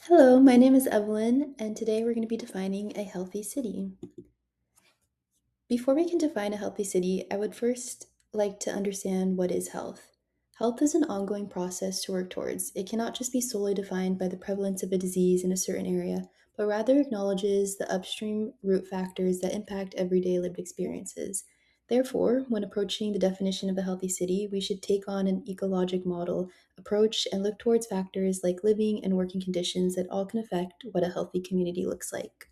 Hello, my name is Evelyn, and today we're going to be defining a healthy city. Before we can define a healthy city, I would first like to understand what is health. Health is an ongoing process to work towards. It cannot just be solely defined by the prevalence of a disease in a certain area, but rather acknowledges the upstream root factors that impact everyday lived experiences. Therefore, when approaching the definition of a healthy city, we should take on an ecologic model approach and look towards factors like living and working conditions that all can affect what a healthy community looks like.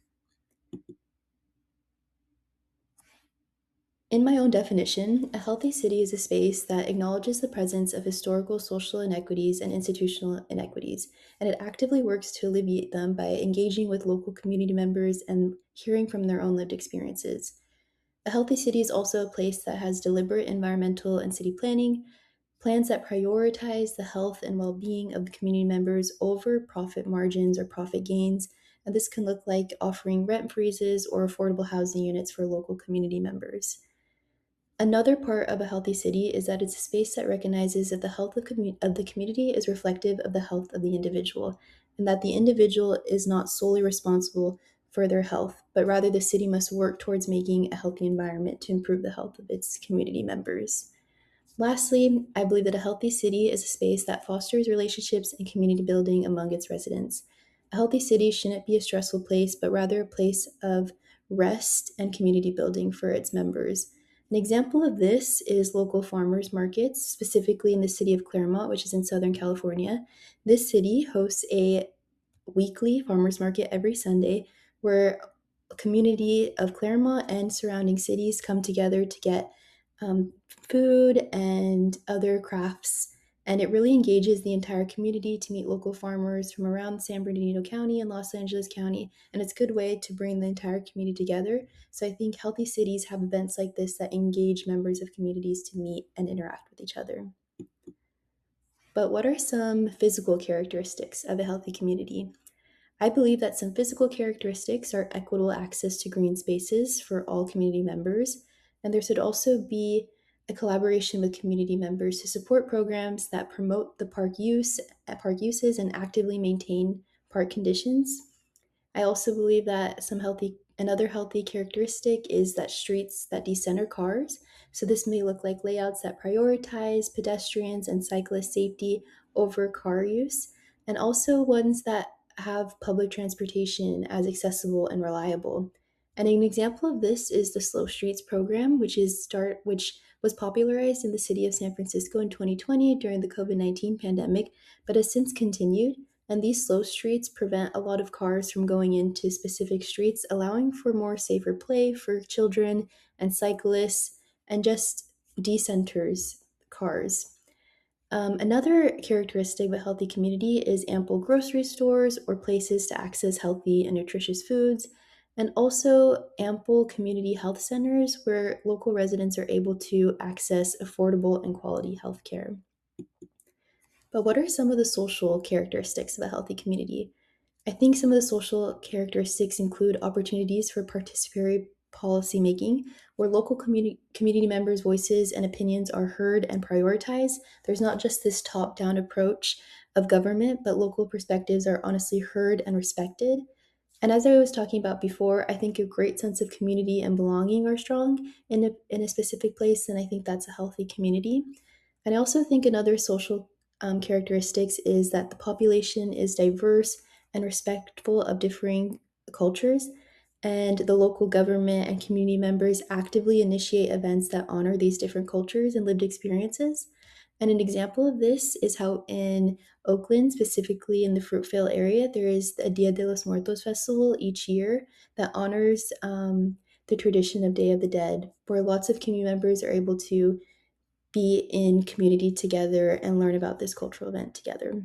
In my own definition, a healthy city is a space that acknowledges the presence of historical social inequities and institutional inequities, and it actively works to alleviate them by engaging with local community members and hearing from their own lived experiences. A healthy city is also a place that has deliberate environmental and city planning, plans that prioritize the health and well being of the community members over profit margins or profit gains. And this can look like offering rent freezes or affordable housing units for local community members. Another part of a healthy city is that it's a space that recognizes that the health of the community is reflective of the health of the individual, and that the individual is not solely responsible for their health, but rather the city must work towards making a healthy environment to improve the health of its community members. Lastly, I believe that a healthy city is a space that fosters relationships and community building among its residents. A healthy city shouldn't be a stressful place, but rather a place of rest and community building for its members. An example of this is local farmers markets, specifically in the city of Claremont, which is in Southern California. This city hosts a weekly farmers market every Sunday where a community of Claremont and surrounding cities come together to get food and other crafts. And it really engages the entire community to meet local farmers from around San Bernardino County and Los Angeles County. And it's a good way to bring the entire community together. So I think healthy cities have events like this that engage members of communities to meet and interact with each other. But what are some physical characteristics of a healthy community? I believe that some physical characteristics are equitable access to green spaces for all community members, and there should also be a collaboration with community members to support programs that promote the park uses and actively maintain park conditions. I also believe that another healthy characteristic is that streets that decenter cars. So this may look like layouts that prioritize pedestrians and cyclist safety over car use, and also ones that have public transportation as accessible and reliable. And an example of this is the Slow Streets program, which was popularized in the city of San Francisco in 2020 during the COVID-19 pandemic, but has since continued, and these slow streets prevent a lot of cars from going into specific streets, allowing for more safer play for children and cyclists and just decenters cars. Another characteristic of a healthy community is ample grocery stores or places to access healthy and nutritious foods, and also ample community health centers where local residents are able to access affordable and quality health care. But what are some of the social characteristics of a healthy community? I think some of the social characteristics include opportunities for participatory policymaking, where local community members' voices and opinions are heard and prioritized. There's not just this top down approach of government, but local perspectives are honestly heard and respected. And as I was talking about before, I think a great sense of community and belonging are strong in a specific place, and I think that's a healthy community. And I also think another social characteristics is that the population is diverse and respectful of differing cultures, and the local government and community members actively initiate events that honor these different cultures and lived experiences. And an example of this is how in Oakland, specifically in the Fruitvale area, there is the Dia de los Muertos festival each year that honors the tradition of Day of the Dead, where lots of community members are able to be in community together and learn about this cultural event together.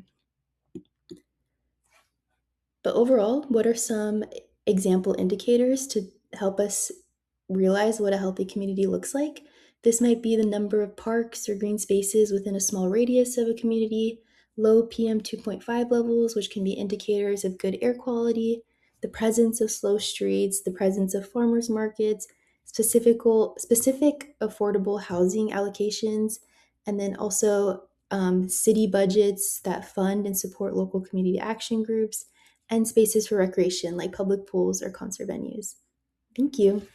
But overall, what are some example indicators to help us realize what a healthy community looks like? This might be the number of parks or green spaces within a small radius of a community, low PM 2.5 levels, which can be indicators of good air quality, the presence of slow streets, the presence of farmers markets, specific affordable housing allocations, and then also city budgets that fund and support local community action groups, and spaces for recreation like public pools or concert venues. Thank you.